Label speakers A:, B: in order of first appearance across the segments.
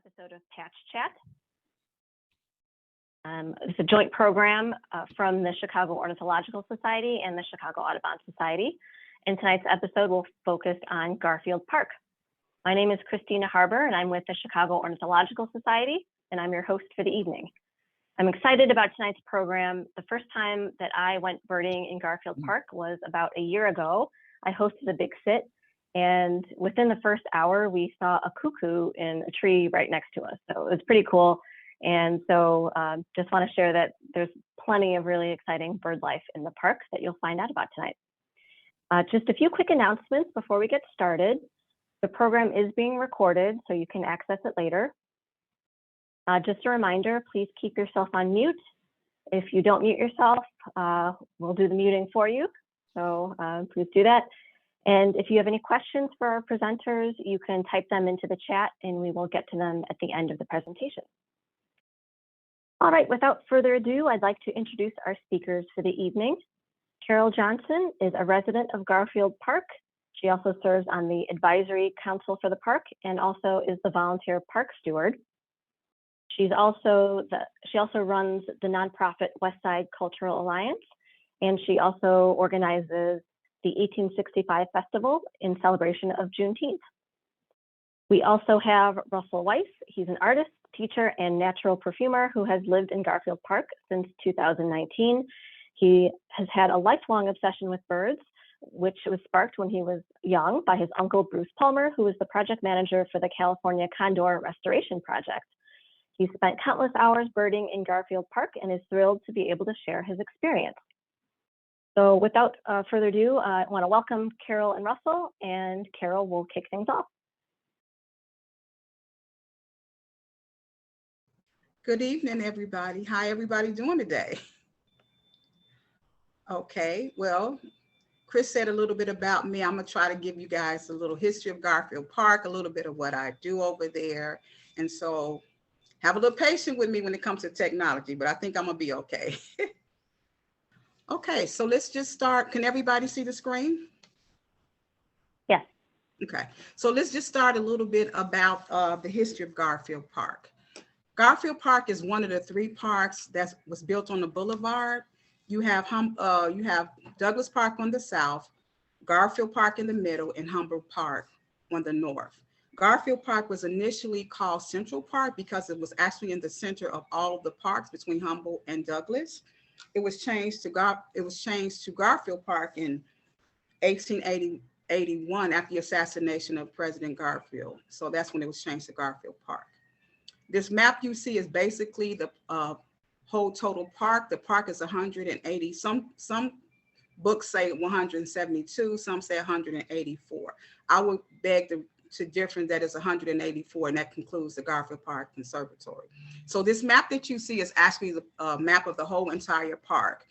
A: episode of Patch Chat. It's a joint program from the Chicago Ornithological Society and the Chicago Audubon Society. And tonight's episode will focus on Garfield Park. My name is Christina Harbour, and I'm with the Chicago Ornithological Society, and I'm your host for the evening. I'm excited about tonight's program. The first time that I went birding in Garfield Park was about a year ago. I hosted a big sit, and within the first hour, we saw a cuckoo in a tree right next to us. So it was pretty cool. And so just want to share that there's plenty of really exciting bird life in the park that you'll find out about tonight. Just a few quick announcements before we get started. The program is being recorded, so you can access it later. Just a reminder, please keep yourself on mute. If you don't mute yourself, we'll do the muting for you. So please do that. And if you have any questions for our presenters, you can type them into the chat and we will get to them at the end of the presentation. All right, without further ado, I'd like to introduce our speakers for the evening. Carol Johnson is a resident of Garfield Park. She also serves on the advisory council for the park and also is the volunteer park steward. She also runs the nonprofit Westside Cultural Alliance, and she also organizes the 1865 Festival in celebration of Juneteenth. We also have Russell Weiss. He's an artist, teacher, and natural perfumer who has lived in Garfield Park since 2019. He has had a lifelong obsession with birds, which was sparked when he was young by his uncle, Bruce Palmer, who was the project manager for the California Condor Restoration Project. He spent countless hours birding in Garfield Park and is thrilled to be able to share his experience. So without further ado, I want to welcome Carol and Russell, and Carol will kick things off.
B: Good evening, everybody. How everybody doing today? Okay, well, Chris said a little bit about me. I'm gonna try to give you guys a little history of Garfield Park, a little bit of what I do over there. And so have a little patience with me when it comes to technology, but I think I'm gonna be okay. Okay, so let's just start. Can everybody see the screen?
A: Yes.
B: Okay, so let's just start a little bit about the history of Garfield Park. Garfield Park is one of the three parks that was built on the boulevard. You have Douglas Park on the south, Garfield Park in the middle, and Humboldt Park on the north. Garfield Park was initially called Central Park because it was actually in the center of all of the parks between Humboldt and Douglas. It was changed to Garfield Park in 1881 after the assassination of President Garfield. So that's when it was changed to Garfield Park. This map you see is basically the whole total park. The park is 180. Some books say 172, some say 184. I would beg to differ that is 184, and that concludes the Garfield Park Conservatory. So this map that you see is actually the map of the whole entire park.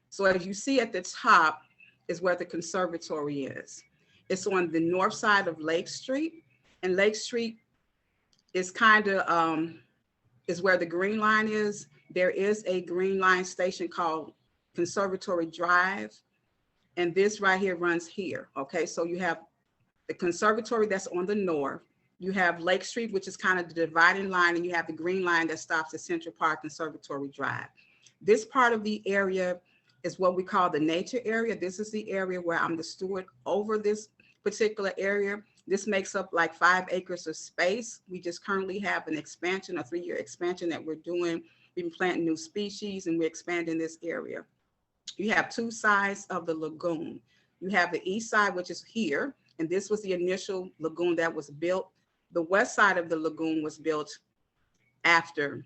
B: So as you see at the top is where the conservatory is. It's on the north side of Lake Street, and Lake Street is kind of is where the Green Line is. There is a Green Line station called Conservatory Drive, and this right here runs here. Okay, so you have the conservatory that's on the north. You have Lake Street, which is kind of the dividing line, and you have the Green Line that stops at Central Park Conservatory Drive. This part of the area is what we call the nature area. This is the area where I'm the steward over this particular area. This makes up like 5 acres of space. We just currently have an expansion, a 3-year expansion that we're doing. We've been planting new species and we're expanding this area. You have 2 sides of the lagoon. You have the east side, which is here, and this was the initial lagoon that was built. The west side of the lagoon was built after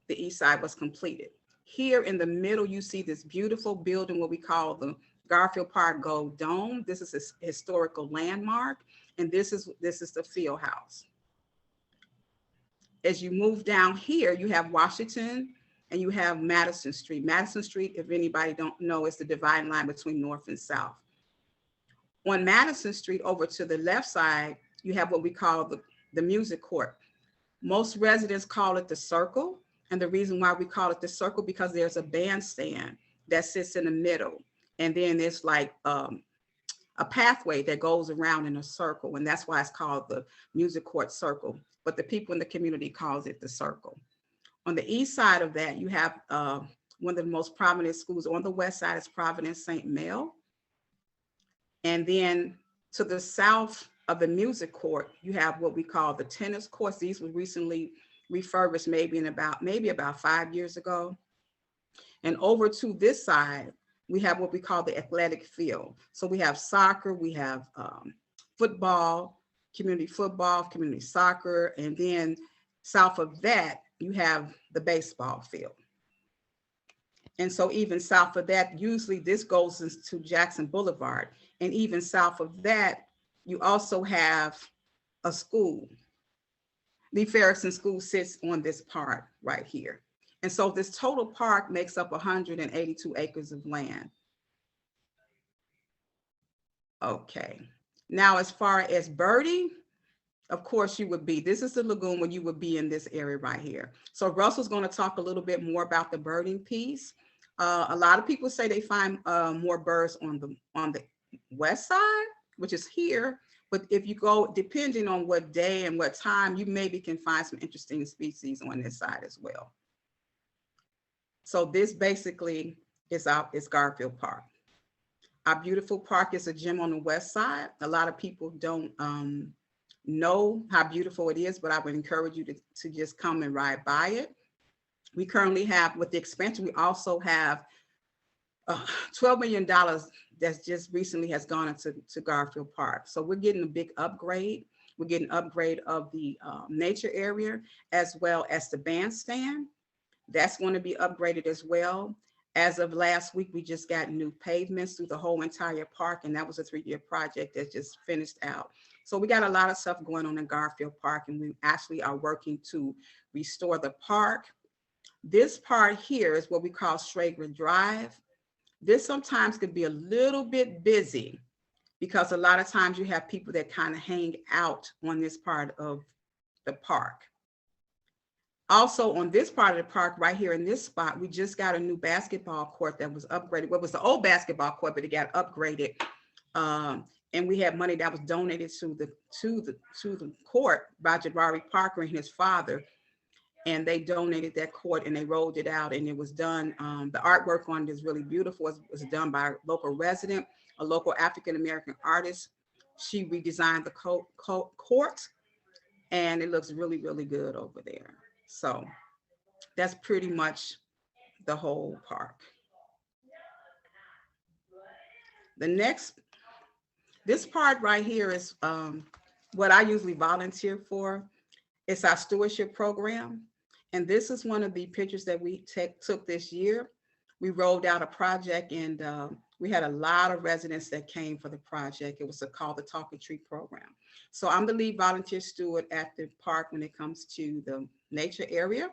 B: the east side was completed. Here in the middle, you see this beautiful building, what we call the Garfield Park Gold Dome. This is a historical landmark, and this is the field house. As you move down here, you have Washington and you have Madison Street. Madison Street, if anybody don't know, is the dividing line between north and south. On Madison Street, over to the left side, you have what we call the music court. Most residents call it the circle, and the reason why we call it the circle because there's a bandstand that sits in the middle, and then there's like a pathway that goes around in a circle, and that's why it's called the music court circle, but the people in the community calls it the circle. On the east side of that, you have one of the most prominent schools. On the west side is Providence St. Mel. And then to the south of the music court, you have what we call the tennis courts. These were recently refurbished maybe about 5 years ago. And over to this side, we have what we call the athletic field. So we have soccer, we have football, community soccer, and then south of that, you have the baseball field. And so even south of that, usually this goes into Jackson Boulevard. And even south of that, you also have a school. Lee Ferguson School sits on this part right here. And so this total park makes up 182 acres of land. Okay. Now, as far as birding, of course you would be, this is the lagoon where you would be in this area right here. So Russell's going to talk a little bit more about the birding piece. A lot of people say they find more birds on the west side, which is here. But if you go, depending on what day and what time, you maybe can find some interesting species on this side as well. So this basically is Garfield Park. Our beautiful park is a gem on the west side. A lot of people don't know how beautiful it is, but I would encourage you to just come and ride by it. We currently have, with the expansion, we also have $12 million that's just recently has gone into Garfield Park. So we're getting a big upgrade. We're getting an upgrade of the nature area as well as the bandstand. That's going to be upgraded as well. As of last week, we just got new pavements through the whole entire park, and that was a 3-year project that just finished out. So we got a lot of stuff going on in Garfield Park, and we actually are working to restore the park. This part here is what we call Strager Drive. This sometimes could be a little bit busy because a lot of times you have people that kind of hang out on this part of the park. Also on this part of the park, right here in this spot, we just got a new basketball court that was upgraded. What was the old basketball court, but it got upgraded. And we had money that was donated to the court by Jabari Parker and his father. And they donated that court and they rolled it out, and it was done. The artwork on it is really beautiful. It was done by a local resident, a local African-American artist. She redesigned the court, and it looks really, really good over there. So that's pretty much the whole park. This part right here is what I usually volunteer for. It's our stewardship program. And this is one of the pictures that we took this year. We rolled out a project, and we had a lot of residents that came for the project. It was called the Talking Tree program. So I'm the lead volunteer steward at the park when it comes to the nature area.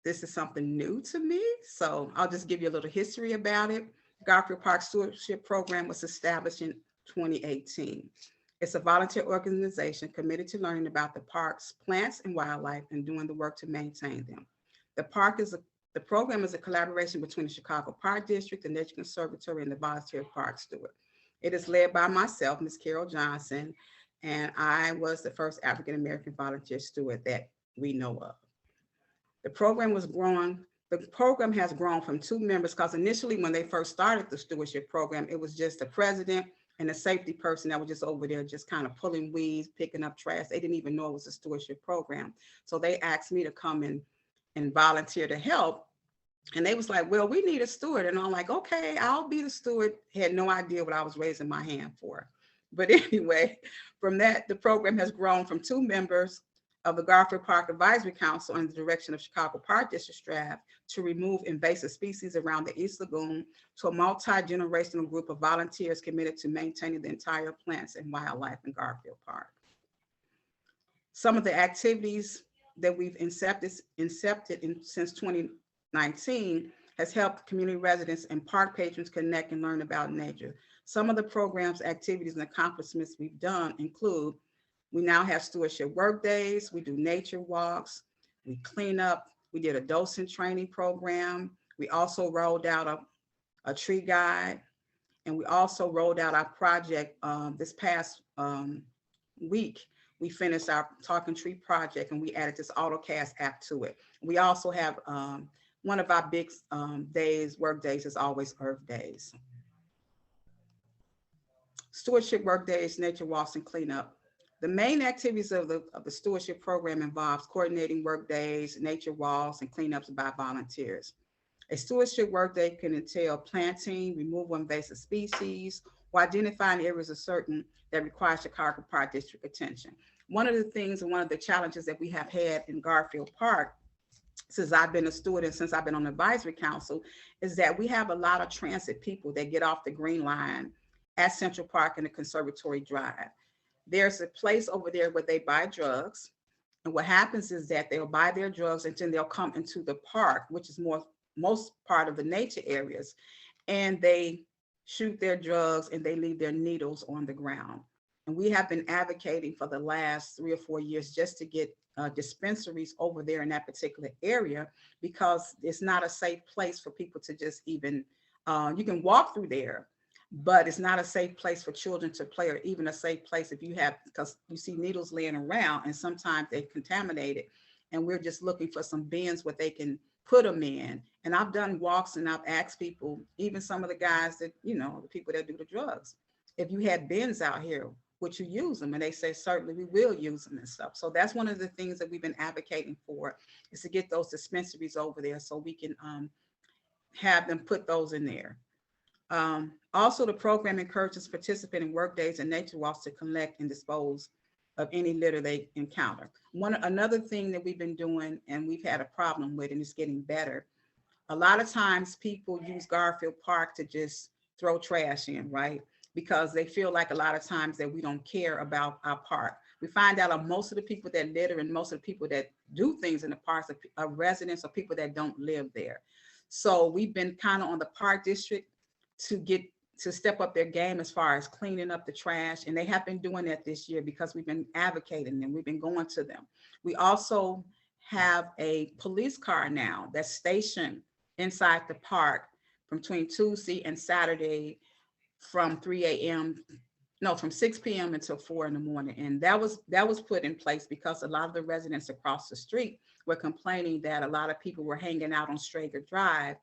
B: This is something new to me, so I'll just give you a little history about it. Garfield Park Stewardship Program was established in 2018. It's a volunteer organization committed to learning about the park's plants and wildlife and doing the work to maintain them. The program is a collaboration between the Chicago Park District, the Nature Conservatory, and the Volunteer Park Steward. It is led by myself, Ms. Carol Johnson, and I was the first African-American volunteer steward that we know of. The program has grown from 2 members, because initially when they first started the stewardship program, it was just the president and a safety person that was just over there just kind of pulling weeds, picking up trash. They didn't even know it was a stewardship program. So they asked me to come in and volunteer to help. And they was like, well, we need a steward. And I'm like, okay, I'll be the steward. Had no idea what I was raising my hand for. But anyway, from that, the program has grown from 2 members of the Garfield Park Advisory Council under the direction of Chicago Park District staff to remove invasive species around the East Lagoon to a multi-generational group of volunteers committed to maintaining the entire plants and wildlife in Garfield Park. Some of the activities that we've incepted since 2019 has helped community residents and park patrons connect and learn about nature. Some of the programs, activities, and accomplishments we've done include: we now have stewardship work days, we do nature walks, we clean up, we did a docent training program. We also rolled out a tree guide, And we also rolled out our project this past week. We finished our Talking Tree project and we added this AutoCast app to it. We also have one of our big work days is always Earth Days. Stewardship work days, nature walks, and cleanup. The main activities of the stewardship program involves coordinating work days, nature walks, and cleanups by volunteers. A stewardship work day can entail planting, removal of invasive species, or identifying areas of certain that require Chicago Park District attention. One of the things and one of the challenges that we have had in Garfield Park since I've been a steward and since I've been on the advisory council is that we have a lot of transit people that get off the Green Line at Central Park and the Conservatory Drive. There's a place over there where they buy drugs. And what happens is that they'll buy their drugs and then they'll come into the park, which is most part of the nature areas, and they shoot their drugs and they leave their needles on the ground. And we have been advocating for the last 3 or 4 years just to get dispensaries over there in that particular area, because it's not a safe place for people to just even, you can walk through there, but it's not a safe place for children to play, or even a safe place if you have, because you see needles laying around and sometimes they're contaminated. And we're just looking for some bins where they can put them in. And I've done walks and I've asked people, even some of the guys that, the people that do the drugs, if you had bins out here, would you use them? And they say, certainly we will use them and stuff. So that's one of the things that we've been advocating for, is to get those dispensaries over there so we can have them put those in there. Also, the program encourages participants in work days and nature walks to collect and dispose of any litter they encounter. Another thing that we've been doing, and we've had a problem with, and it's getting better, a lot of times people use Garfield Park to just throw trash in, right? Because they feel like a lot of times that we don't care about our park. We find out most of the people that litter and most of the people that do things in the parks are residents or people that don't live there. So we've been kind of on the park district to step up their game as far as cleaning up the trash. And they have been doing that this year because we've been advocating and we've been going to them. We also have a police car now that's stationed inside the park between Tuesday and Saturday from 6 p.m. until 4 in the morning. And that was put in place because a lot of the residents across the street were complaining that a lot of people were hanging out on Strager Drive,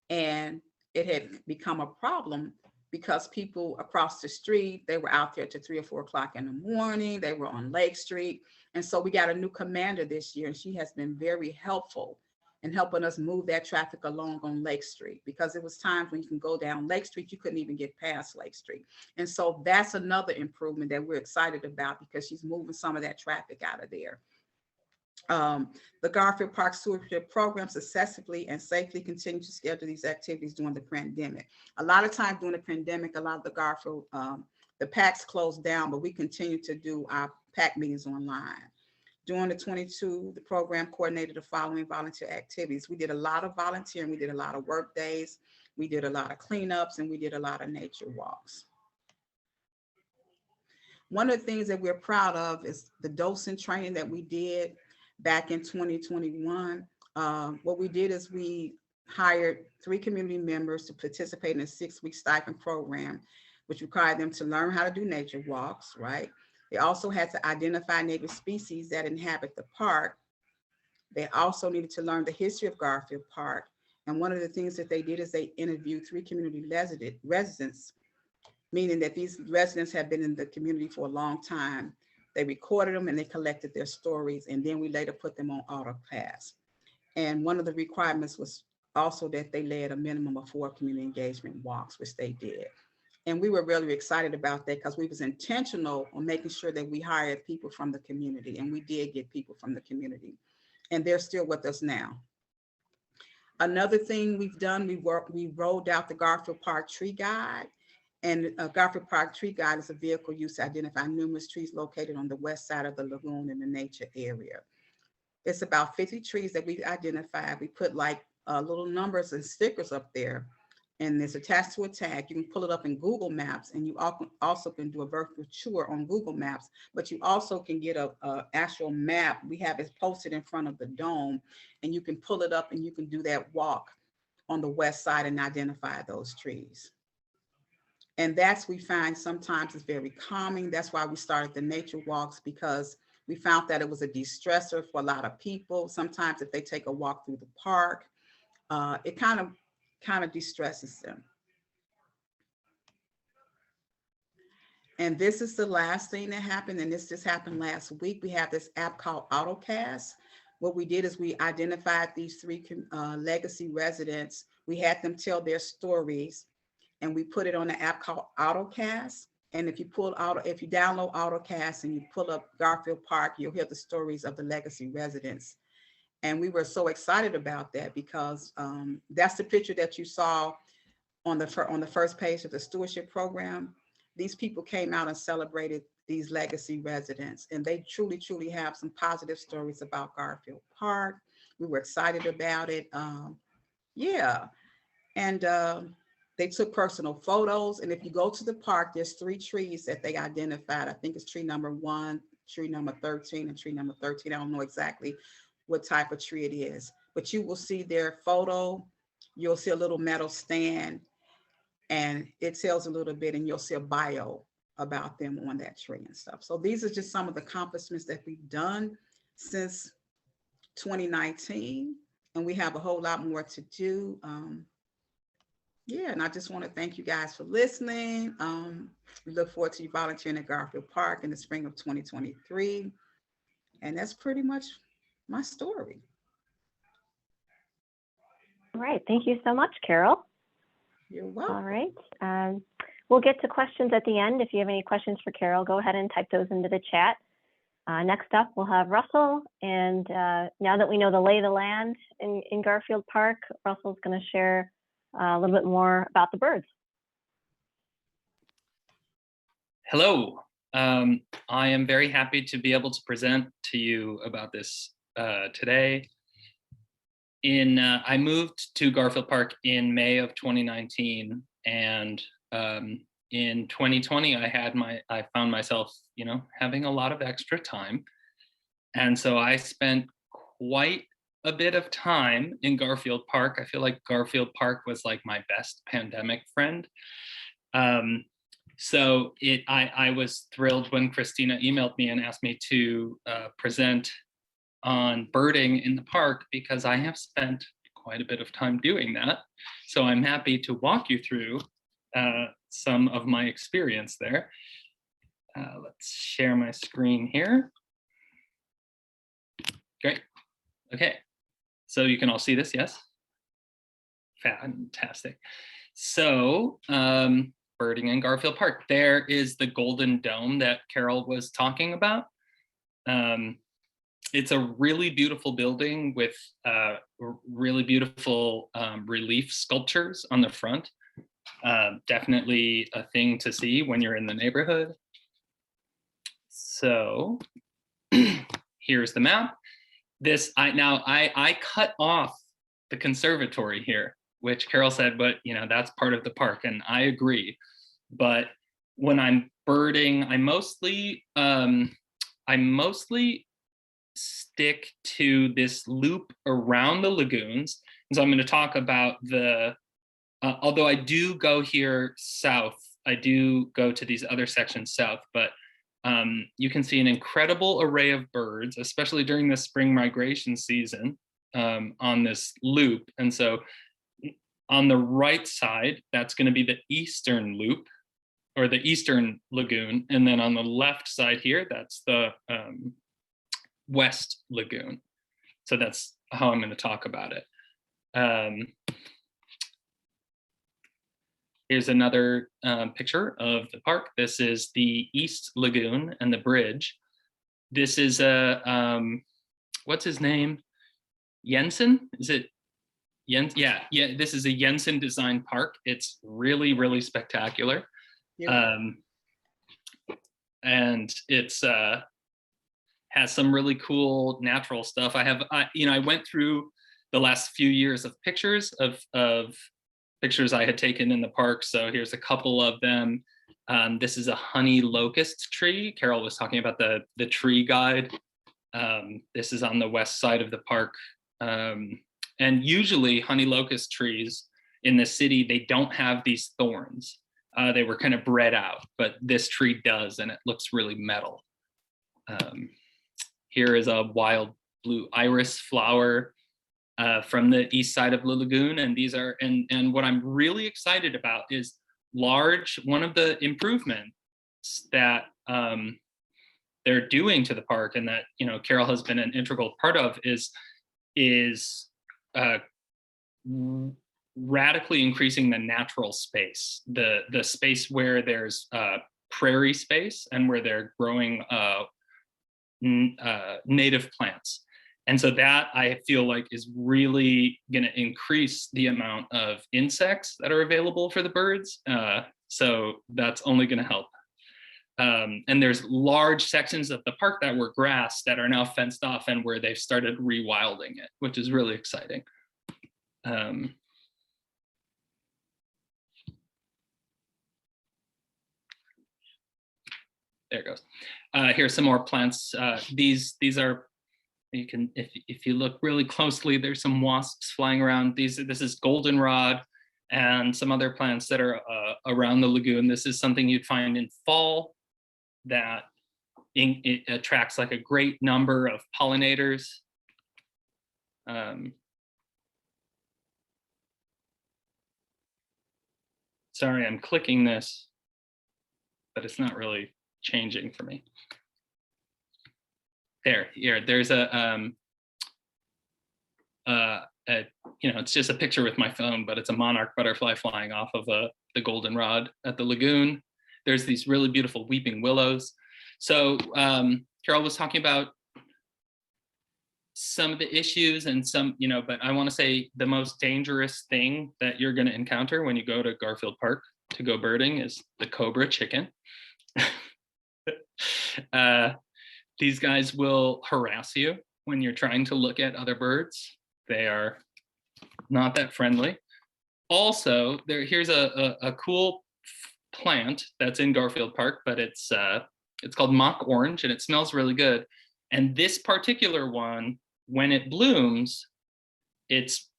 B: and it had become a problem because people across the street, they were out there to 3 or 4 o'clock in the morning. They were on Lake Street. And so we got a new commander this year, and she has been very helpful in helping us move that traffic along on Lake Street, because it was times when you can go down Lake Street, you couldn't even get past Lake Street. And so that's another improvement that we're excited about, because she's moving some of that traffic out of there. The Garfield Park Stewardship Program successfully and safely continues to schedule these activities during the pandemic. A lot of times during the pandemic, a lot of the Garfield, the PACs closed down, but we continue to do our PAC meetings online. During the 22, the program coordinated the following volunteer activities. We did a lot of volunteering, we did a lot of work days, we did a lot of cleanups, and we did a lot of nature walks. One of the things that we're proud of is the docent training that we did back in 2021. What we did is we hired 3 community members to participate in a 6-week stipend program, which required them to learn how to do nature walks, right? They also had to identify native species that inhabit the park. They also needed to learn the history of Garfield Park. And one of the things that they did is they interviewed 3 community residents, meaning that these residents have been in the community for a long time. They recorded them and they collected their stories, and then we later put them on AutoCast. And one of the requirements was also that they led a minimum of 4 community engagement walks, which they did. And we were really excited about that because we was intentional on making sure that we hired people from the community, and we did get people from the community, and they're still with us now. Another thing we've done, we rolled out the Garfield Park Tree Guide. And a Garfield Park Tree Guide is a vehicle used to identify numerous trees located on the west side of the lagoon in the nature area. It's about 50 trees that we identified. We put like little numbers and stickers up there, and it's attached to a tag. You can pull it up in Google Maps, and you also can do a virtual tour on Google Maps, but you also can get a actual map. We have it posted in front of the dome, and you can pull it up and you can do that walk on the west side and identify those trees. And that's, we find sometimes it's very calming. That's why we started the nature walks, because we found that it was a de-stressor for a lot of people. Sometimes if they take a walk through the park, it kind of de-stresses them. And this is the last thing that happened, and this just happened last week. We have this app called AutoCast. What we did is we identified these three legacy residents. We had them tell their stories, and we put it on an app called AutoCast. And if you download AutoCast and you pull up Garfield Park, you'll hear the stories of the legacy residents. And we were so excited about that, because that's the picture that you saw on the first page of the stewardship program. These people came out and celebrated these legacy residents, and they truly, truly have some positive stories about Garfield Park. We were excited about it. Yeah. And they took personal photos. And if you go to the park, there's 3 trees that they identified. I think it's tree number 1, tree number 13, and tree number 13. I don't know exactly what type of tree it is, but you will see their photo. You'll see a little metal stand, and it tells a little bit, and you'll see a bio about them on that tree and stuff. So these are just some of the accomplishments that we've done since 2019, and we have a whole lot more to do. Yeah, and I just want to thank you guys for listening. We look forward to you volunteering at Garfield Park in the spring of 2023. And that's pretty much my story.
A: All right, thank you so much, Carol.
B: You're welcome.
A: All right, we'll get to questions at the end. If you have any questions for Carol, go ahead and type those into the chat. Next up, we'll have Russell. And now that we know the lay of the land in Garfield Park, Russell's going to share a little bit more about the birds.
C: Hello. I am very happy to be able to present to you about this today. I moved to Garfield Park in May of 2019, and in 2020, I found myself, having a lot of extra time, and so I spent quite a bit of time in Garfield Park. I feel like Garfield Park was like my best pandemic friend. So I was thrilled when Christina emailed me and asked me to present on birding in the park, because I have spent quite a bit of time doing that. So I'm happy to walk you through some of my experience there. Let's share my screen here. Great. Okay. So you can all see this, yes? Fantastic. So birding in Garfield Park. There is the Golden Dome that Carol was talking about. It's a really beautiful building with really beautiful relief sculptures on the front. Definitely a thing to see when you're in the neighborhood. So here's the map. I cut off the conservatory here, which Carol said, but that's part of the park, and I agree. But when I'm birding, I mostly stick to this loop around the lagoons. And so I'm going to talk about although I do go here south, I do go to these other sections south, but you can see an incredible array of birds, especially during the spring migration season, on this loop. And so on the right side, that's going to be the eastern loop, or the eastern lagoon. And then on the left side here, that's the West Lagoon. So that's how I'm going to talk about it. Here's another picture of the park. This is the East Lagoon and the bridge. This is what's his name? Jensen? Is it Jens? Yeah. This is a Jensen designed park. It's really, really spectacular. Yeah. And it's has some really cool natural stuff. I went through the last few years of pictures of pictures I had taken in the park. So here's a couple of them. This is a honey locust tree. Carol was talking about the tree guide. This is on the west side of the park. And usually honey locust trees in the city, they don't have these thorns. they were kind of bred out, but this tree does, and it looks really metal. Here is a wild blue iris flower from the east side of the lagoon. And these are, and what I'm really excited about is one of the improvements that they're doing to the park, and that, you know, Carol has been an integral part of, is radically increasing the natural space, the space where there's prairie space and where they're growing native plants. And so that, I feel like, is really going to increase the amount of insects that are available for the birds. So that's only going to help. And there's large sections of the park that were grass that are now fenced off, and where they've started rewilding it, which is really exciting. There it goes. Here's some more plants. These are, you can, if you look really closely, there's some wasps flying around. This is goldenrod and some other plants that are around the lagoon. This is something you'd find in fall that it attracts like a great number of pollinators. Sorry, I'm clicking this, but it's not really changing for me. There's a you know, it's just a picture with my phone, but it's a monarch butterfly flying off of the goldenrod at the lagoon. There's these really beautiful weeping willows. So Carol was talking about some of the issues and some, you know, but I want to say the most dangerous thing that you're going to encounter when you go to Garfield Park to go birding is the cobra chicken. These guys will harass you when you're trying to look at other birds. They are not that friendly. Also, here's a cool plant that's in Garfield Park, but it's called mock orange, and it smells really good. And this particular one, when it blooms, it's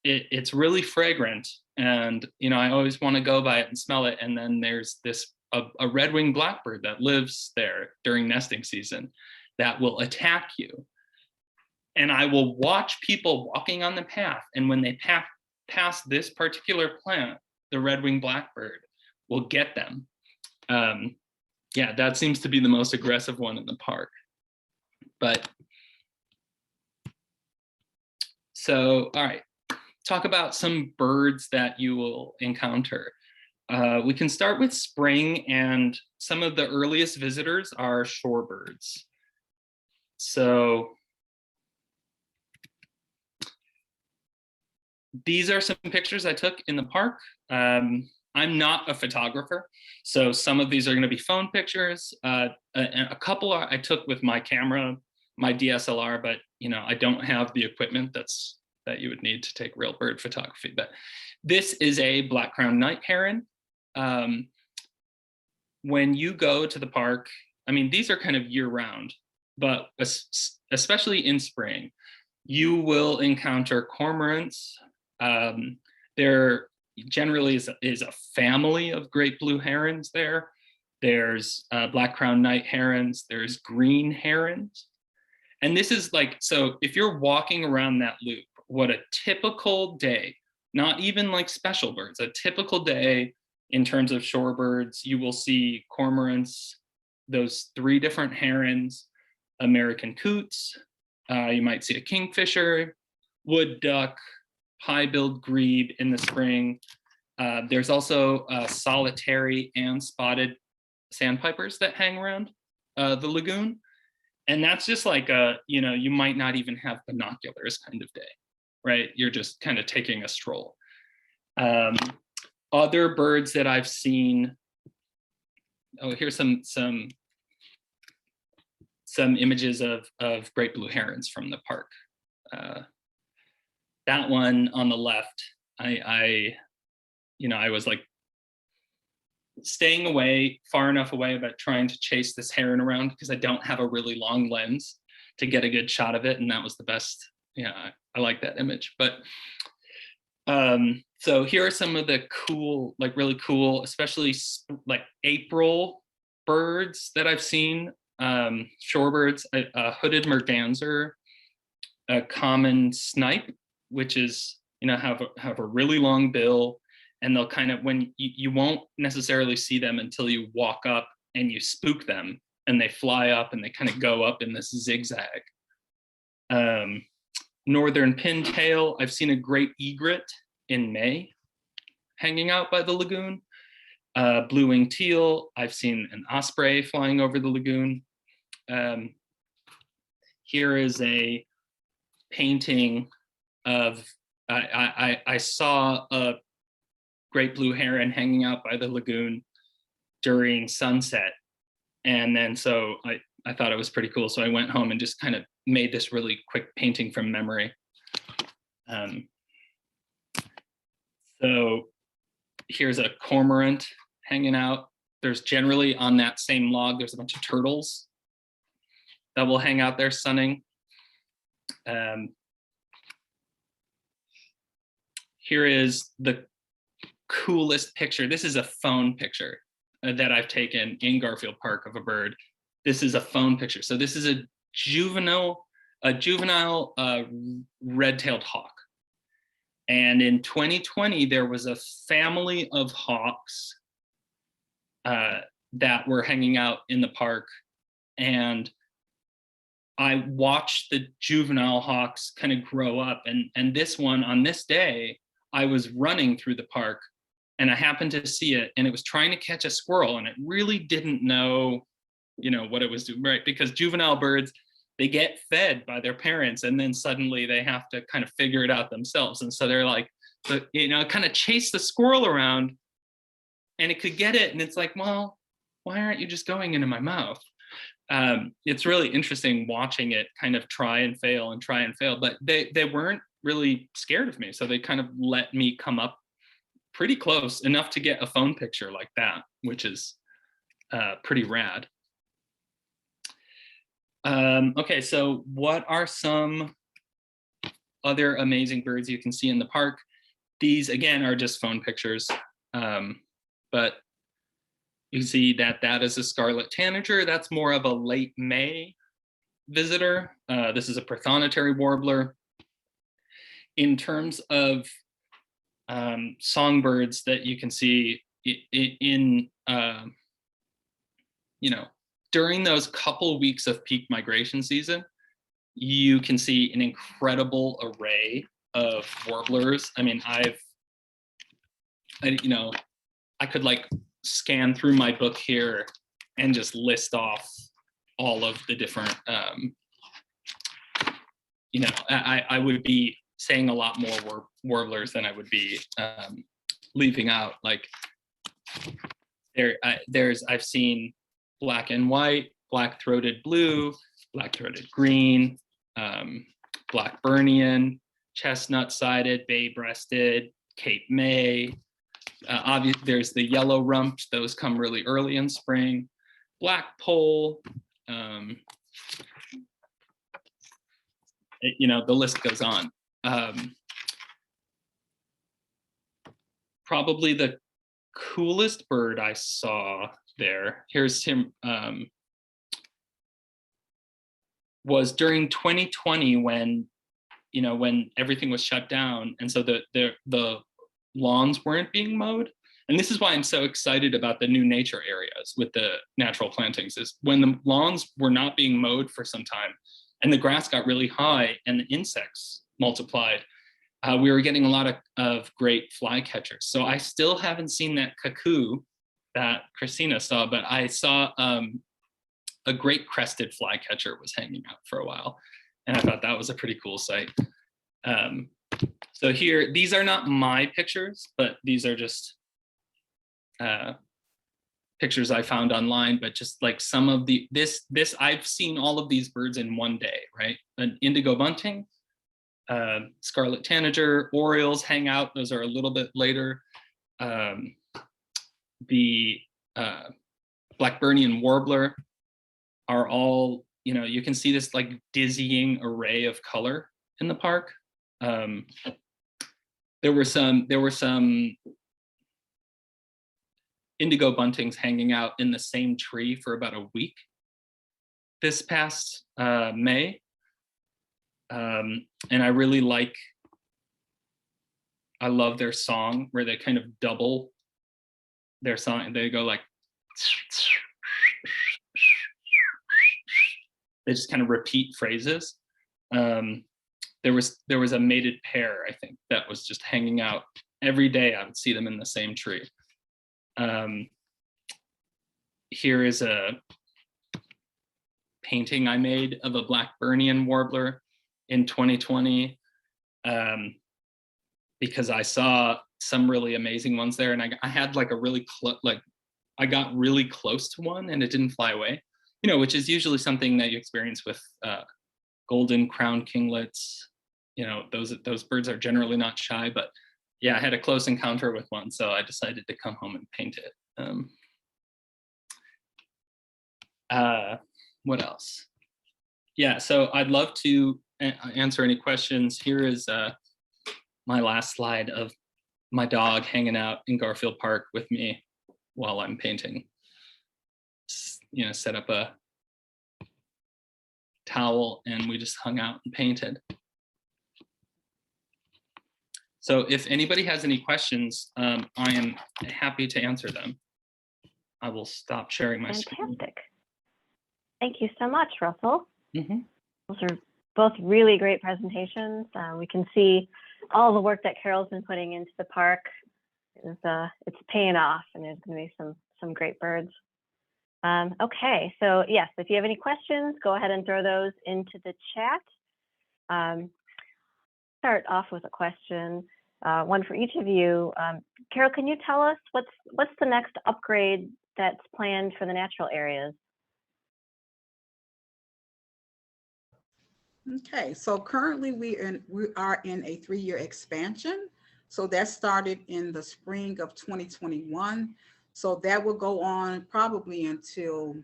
C: really fragrant. And, you know, I always want to go by it and smell it. And then there's a red-winged blackbird that lives there during nesting season that will attack you. And I will watch people walking on the path, and when they pass this particular plant, the red-winged blackbird will get them. Yeah, that seems to be the most aggressive one in the park. But so, all right, talk about some birds that you will encounter. We can start with spring, and some of the earliest visitors are shorebirds. So these are some pictures I took in the park. I'm not a photographer, so some of these are going to be phone pictures. A couple I took with my camera, my DSLR, but you know, I don't have the equipment that you would need to take real bird photography. But this is a black-crowned night heron. When you go to the park, I mean, these are kind of year-round, but especially in spring, you will encounter cormorants. There generally is a family of great blue herons there. There's black-crowned night herons. There's green herons. And this is like, so if you're walking around that loop, what a typical day, not even like special birds, a typical day in terms of shorebirds, you will see cormorants, those 3 different herons, American coots, you might see a kingfisher, wood duck, high-billed grebe in the spring. There's also solitary and spotted sandpipers that hang around the lagoon. And that's just like you know, you might not even have binoculars kind of day, right? You're just kind of taking a stroll. Other birds that I've seen, oh, here's some images of great blue herons from the park. That one on the left, I was like staying away, far enough away, but trying to chase this heron around because I don't have a really long lens to get a good shot of it. And that was the best. Yeah, I like that image. But So here are some of the cool, like really cool, especially like April birds that I've seen. Shorebirds, a hooded merganser, a common snipe, which is, have a really long bill, and they'll kind of, when you won't necessarily see them until you walk up and you spook them, and they fly up and they kind of go up in this zigzag. Northern pintail, I've seen a great egret in May hanging out by the lagoon. Blue-winged teal, I've seen an osprey flying over the lagoon. Here is a painting of, I saw a great blue heron hanging out by the lagoon during sunset. And then so I thought it was pretty cool. So I went home and just kind of made this really quick painting from memory. So here's a cormorant hanging out. There's generally on that same log, there's a bunch of turtles that will hang out there sunning. Here is the coolest picture. This is a phone picture that I've taken in Garfield Park of a bird. This is a phone picture. So this is a juvenile red-tailed hawk. And in 2020, there was a family of hawks that were hanging out in the park. And I watched the juvenile hawks kind of grow up. And this one, on this day, I was running through the park and I happened to see it, and it was trying to catch a squirrel, and it really didn't know, what it was doing, right? Because juvenile birds, they get fed by their parents, and then suddenly they have to kind of figure it out themselves. And so they're like, kind of chase the squirrel around, and it could get it. And it's like, well, why aren't you just going into my mouth? It's really interesting watching it kind of try and fail, but they weren't really scared of me. So they kind of let me come up pretty close enough to get a phone picture like that, which is pretty rad. Okay, so what are some other amazing birds you can see in the park? These, again, are just phone pictures, but you see that is a scarlet tanager. That's more of a late May visitor. This is a prothonotary warbler. In terms of songbirds that you can see in during those couple weeks of peak migration season, you can see an incredible array of warblers. I mean, I could like scan through my book here and just list off all of the different, I would be saying a lot more warblers than I would be leaving out. Like I've seen black and white, black-throated blue, black-throated green, Blackburnian, chestnut-sided, bay-breasted, Cape May. Obviously, there's the yellow rumps. Those come really early in spring. Blackpoll. The list goes on. Probably the coolest bird I saw there, here's him, was during 2020 when everything was shut down, and so the lawns weren't being mowed. And this is why I'm so excited about the new nature areas with the natural plantings, is when the lawns were not being mowed for some time and the grass got really high and the insects multiplied, we were getting a lot of great flycatchers. So I still haven't seen that cuckoo that Christina saw, but I saw a great crested flycatcher was hanging out for a while, and I thought that was a pretty cool sight. So here, these are not my pictures, but these are just pictures I found online, but just like some of this I've seen all of these birds in one day, right? An indigo bunting, scarlet tanager, orioles hang out. Those are a little bit later. The Blackburnian warbler are all, you can see this like dizzying array of color in the park. there were some indigo buntings hanging out in the same tree for about a week this past May. And I love their song where they kind of double their song. They go like, they just kind of repeat phrases. There was a mated pair, I think, that was just hanging out every day. I would see them in the same tree. Here is a painting I made of a Blackburnian warbler in 2020, because I saw some really amazing ones there, and I had like a really I got really close to one and it didn't fly away, you know, which is usually something that you experience with golden crown kinglets. You know, those birds are generally not shy, but yeah, I had a close encounter with one, so I decided to come home and paint it. What else? Yeah, so I'd love to answer any questions. Here is my last slide of my dog hanging out in Garfield Park with me while I'm painting. You know, set up a towel and we just hung out and painted. So if anybody has any questions, I am happy to answer them. I will stop sharing my screen.
A: Fantastic. Thank you so much, Russell.
C: Mm-hmm.
A: Those are both really great presentations. We can see all the work that Carol's been putting into the park. It's paying off, and there's going to be some great birds. Okay, so yes, if you have any questions, go ahead and throw those into the chat. Start off with a question, one for each of you. Carol, can you tell us what's the next upgrade that's planned for the natural areas?
B: Okay, so currently we are in a 3-year expansion. So that started in the spring of 2021. So that will go on probably until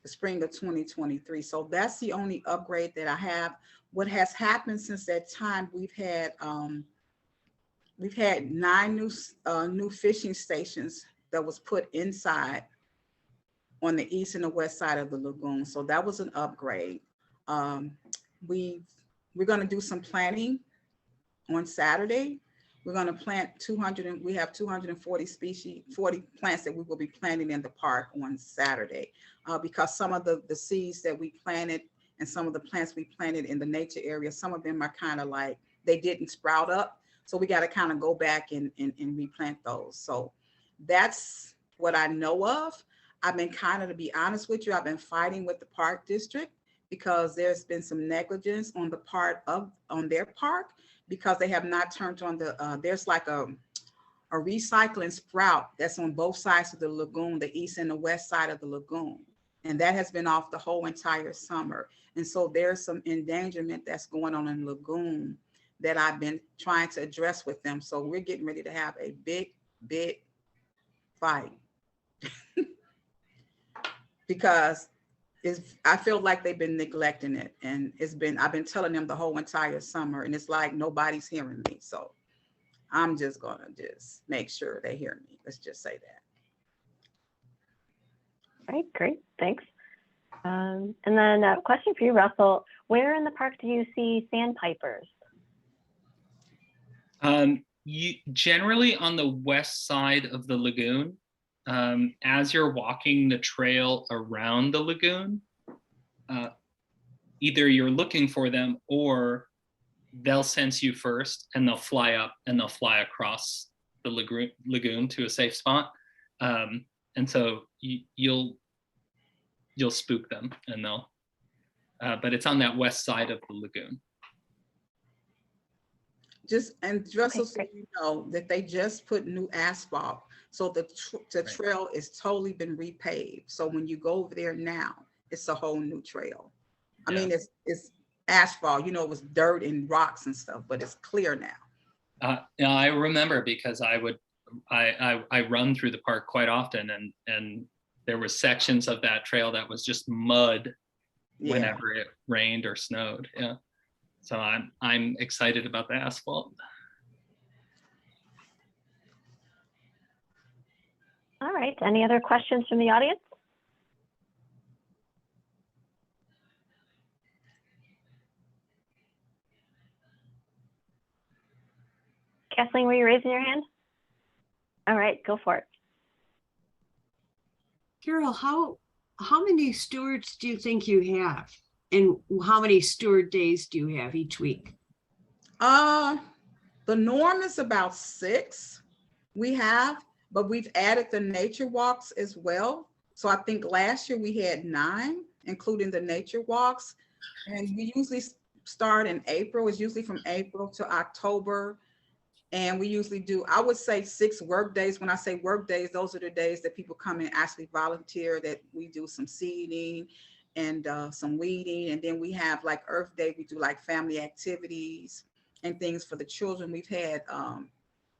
B: the spring of 2023. So that's the only upgrade that I have. What has happened since that time, we've had 9 new fishing stations that was put inside on the east and the west side of the lagoon. So that was an upgrade. We're going to do some planting on Saturday. We're going to plant 200, we have 240 species, 40 plants that we will be planting in the park on Saturday, because some of the seeds that we planted and some of the plants we planted in the nature area, some of them are kind of like, they didn't sprout up. So we got to kind of go back and replant those. So that's what I know of. I've been kind of, to be honest with you, I've been fighting with the park district because there's been some negligence on the part of, on their park, because they have not turned on the, there's like a recycling sprout that's on both sides of the lagoon, the east and the west side of the lagoon. And that has been off the whole entire summer. And so there's some endangerment that's going on in the lagoon that I've been trying to address with them. So we're getting ready to have a big fight because I feel like they've been neglecting it, and I've been telling them the whole entire summer, and it's like nobody's hearing me. So I'm just gonna make sure they hear me. Let's just say that.
A: All right, great, thanks. And then a question for you, Russell. Where in the park do you see sandpipers?
C: Generally on the west side of the lagoon. As you're walking the trail around the lagoon, either you're looking for them or they'll sense you first and they'll fly up and they'll fly across the lagoon to a safe spot. And so you'll spook them and they'll, but it's on that west side of the lagoon.
B: Just so you know that they just put new asphalt. So the trail is totally been repaved. So when you go over there now, it's a whole new trail. I mean, it's asphalt, you know, it was dirt and rocks and stuff, but it's clear now.
C: I remember because I run through the park quite often, and there were sections of that trail that was just mud whenever it rained or snowed. Yeah. So I'm excited about the asphalt.
A: All right, any other questions from the audience? Kathleen, were you raising your hand? All right, go for it.
D: Carol, how many stewards do you think you have? And how many steward days do you have each week?
B: The norm is about 6 we have, but we've added the nature walks as well. So I think last year we had 9, including the nature walks. And we usually start in April. It's usually from April to October. And we usually do, I would say 6 work days. When I say work days, those are the days that people come in and actually volunteer, that we do some seeding and some weeding. And then we have like Earth Day, we do like family activities and things for the children. We've had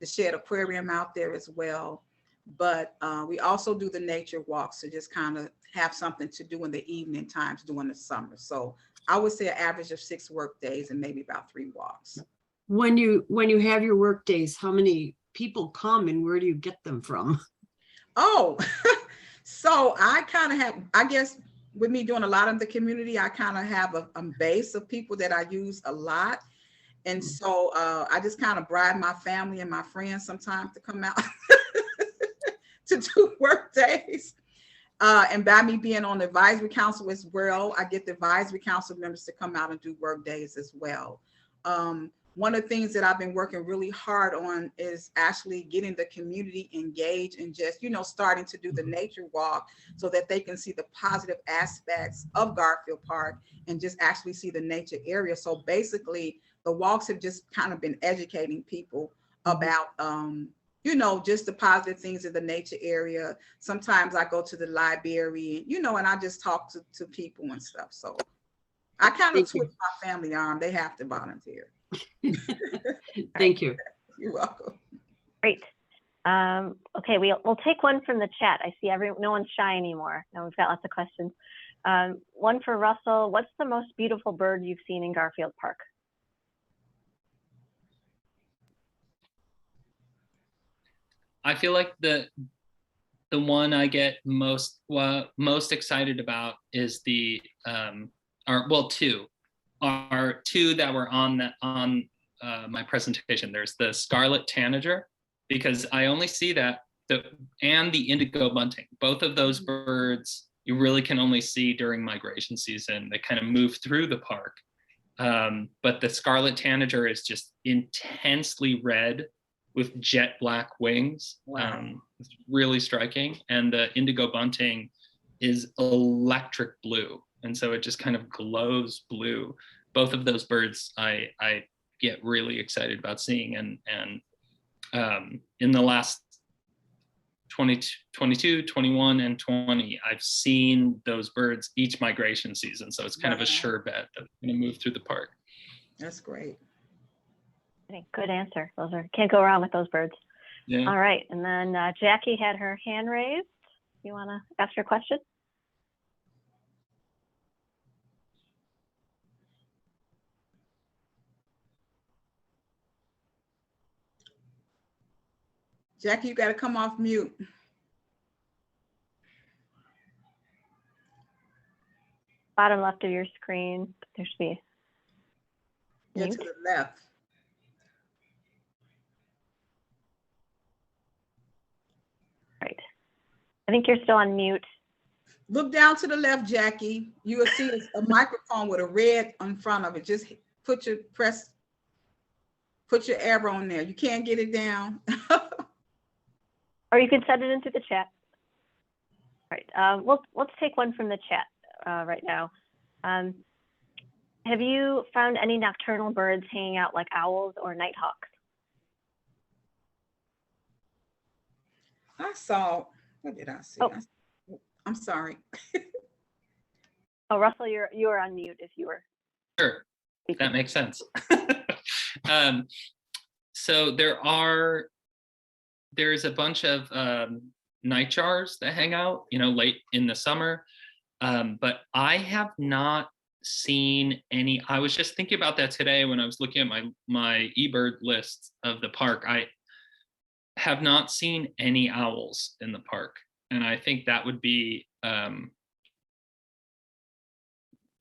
B: the Shed Aquarium out there as well. But we also do the nature walks to just kind of have something to do in the evening times during the summer. So I would say an average of 6 work days and maybe about 3 walks.
D: When you have your work days, how many people come and where do you get them from?
B: Oh, so I kind of have, I guess with me doing a lot in the community, I kind of have a base of people that I use a lot. And so I just kind of bribe my family and my friends sometimes to come out to do work days. And by me being on the advisory council as well, I get the advisory council members to come out and do work days as well. One of the things that I've been working really hard on is actually getting the community engaged and just, you know, starting to do the nature walk so that they can see the positive aspects of Garfield Park and just actually see the nature area. So basically, the walks have just kind of been educating people about, you know, just the positive things in the nature area. Sometimes I go to the library, you know, and I just talk to people and stuff. So I kind of twist my family arm. They have to volunteer.
D: Thank you.
B: You're welcome.
A: Great. Okay, we'll take one from the chat. I see no one's shy anymore. No, we've got lots of questions. One for Russell. What's the most beautiful bird you've seen in Garfield Park?
C: I feel like the one I get most excited about is the two that were on my presentation. There's the scarlet tanager, because I only see that, and the indigo bunting. Both of those birds you really can only see during migration season. They kind of move through the park. But the scarlet tanager is just intensely red with jet black wings.
B: Wow.
C: It's really striking. And the indigo bunting is electric blue. And so it just kind of glows blue. Both of those birds I get really excited about seeing. And in the last 22, 21, and 20, I've seen those birds each migration season. So it's kind of a sure bet that they're going to move through the park.
B: That's great.
A: Good answer. Can't go wrong with those birds.
C: Yeah.
A: All right, and then Jackie had her hand raised. You want to ask your question?
B: Jackie, you got to come off mute.
A: Bottom left of your screen, there should be.
B: Yeah, to the left.
A: Right. I think you're still on mute.
B: Look down to the left, Jackie. You will see a microphone with a red in front of it. Just put your arrow on there. You can't get it down.
A: Or you can send it into the chat. All right. Let's take one from the chat right now. Have you found any nocturnal birds hanging out like owls or nighthawks?
B: I saw, what did I see?
A: Oh.
B: I'm sorry.
A: Oh, Russell, you are on mute if you were.
C: Sure, that makes sense. So there's a bunch of nightjars that hang out, late in the summer. But I have not seen any. I was just thinking about that today when I was looking at my eBird list of the park. have not seen any owls in the park. And I think that would be,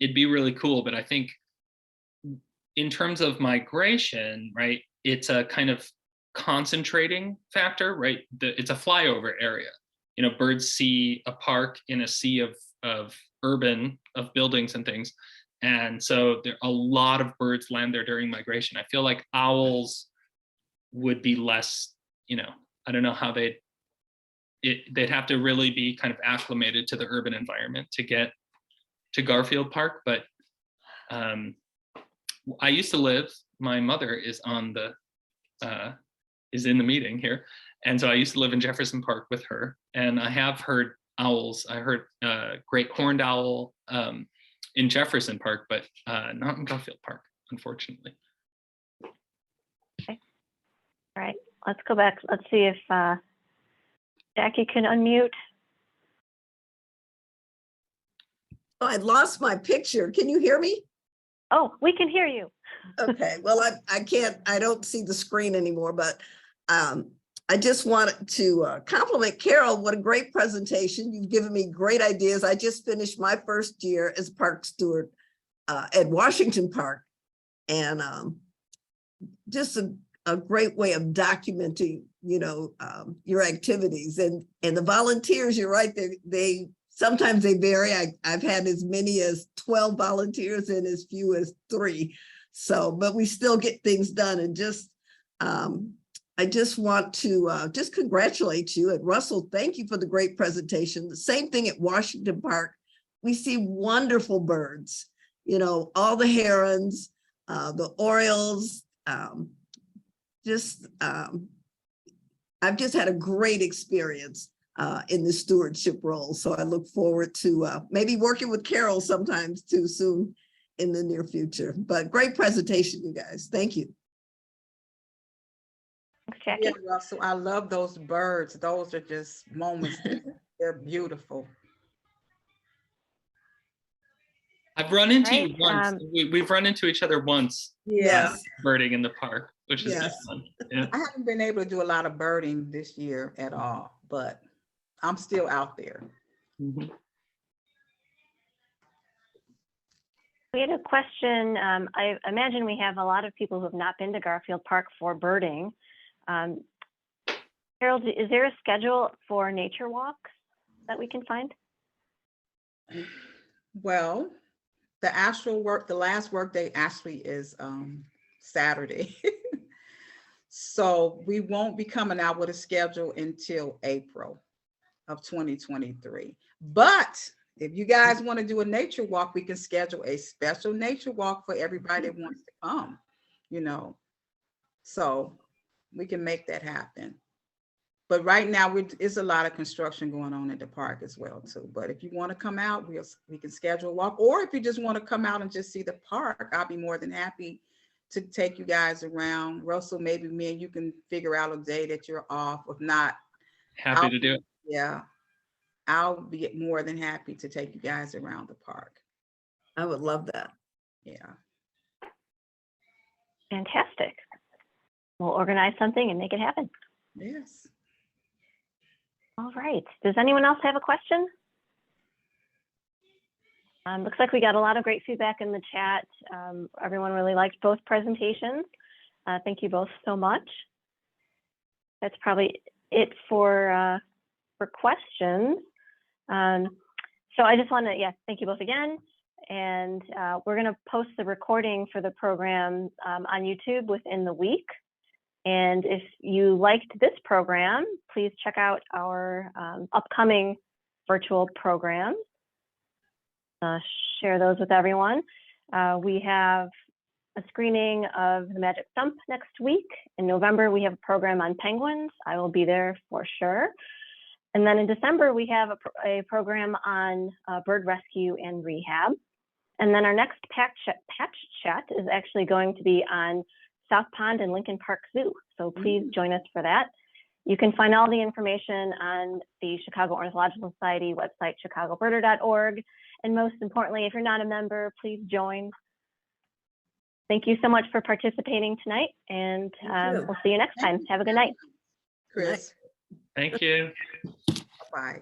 C: it'd be really cool. But I think in terms of migration, right, it's a kind of concentrating factor, right? It's a flyover area. You know, birds see a park in a sea of buildings and things. And so there a lot of birds land there during migration. I feel like owls would be less, you know, I don't know how they'd have to really be kind of acclimated to the urban environment to get to Garfield Park. But I used to live, my mother is on the, is in the meeting here. And so I used to live in Jefferson Park with her, and I have heard owls. I heard great horned owl in Jefferson Park, but not in Garfield Park, unfortunately.
A: Okay. All right, let's go back. Let's see if Jackie can unmute.
E: Oh, I lost my picture. Can you hear me?
A: Oh, we can hear you.
E: Okay, well, I don't see the screen anymore, but I just wanted to compliment Carol. What a great presentation. You've given me great ideas. I just finished my first year as park steward at Washington Park, and just a great way of documenting, you know, your activities and the volunteers. You're right, they sometimes they vary. I've had as many as 12 volunteers and as few as 3. So, but we still get things done. And just, I just want to just congratulate you. And Russell, thank you for the great presentation. The same thing at Washington Park. We see wonderful birds, you know, all the herons, the orioles, I've just had a great experience in the stewardship role. So I look forward to maybe working with Carol sometimes too soon in the near future. But great presentation, you guys. Thank you.
A: Thanks, Jackie.
B: Yeah, Russell, I love those birds. Those are just moments. They're beautiful.
C: I've run into
A: Right,
C: you once. We've run into each other once.
E: Yes.
C: Birding in the park, which is
E: Yes.
C: fun. Yeah.
B: I haven't been able to do a lot of birding this year at all, but I'm still out there.
C: Mhm.
A: We had a question. I imagine we have a lot of people who have not been to Garfield Park for birding. Carol, is there a schedule for nature walks that we can find?
B: Well, the last work day actually is Saturday. So we won't be coming out with a schedule until April of 2023. But if you guys want to do a nature walk, we can schedule a special nature walk for everybody that wants to come, you know. So we can make that happen. But right now, it's a lot of construction going on at the park as well, too. But if you want to come out, we can schedule a walk. Or if you just want to come out and just see the park, I'll be more than happy to take you guys around. Russell, maybe me and you can figure out a day that you're off. If not,
C: Happy to do it.
B: yeah, I'll be more than happy to take you guys around the park.
E: I would love that.
B: Yeah.
A: Fantastic. We'll organize something and make it happen.
B: Yes.
A: All right. Does anyone else have a question? Looks like we got a lot of great feedback in the chat. Everyone really liked both presentations. Thank you both so much. That's probably it for questions. So I just want to, thank you both again. And we're going to post the recording for the program on YouTube within the week. And if you liked this program, please check out our upcoming virtual programs. Share those with everyone. We have a screening of the Magic Stump next week. In November, we have a program on penguins. I will be there for sure. And then in December, we have a program on bird rescue and rehab. And then our next patch chat is actually going to be on South Pond and Lincoln Park Zoo. So please join us for that. You can find all the information on the Chicago Ornithological Society website, chicagobirder.org. And most importantly, if you're not a member, please join. Thank you so much for participating tonight, and we'll see you next time. Have a good night.
B: Chris.
C: Thank you.
B: Bye.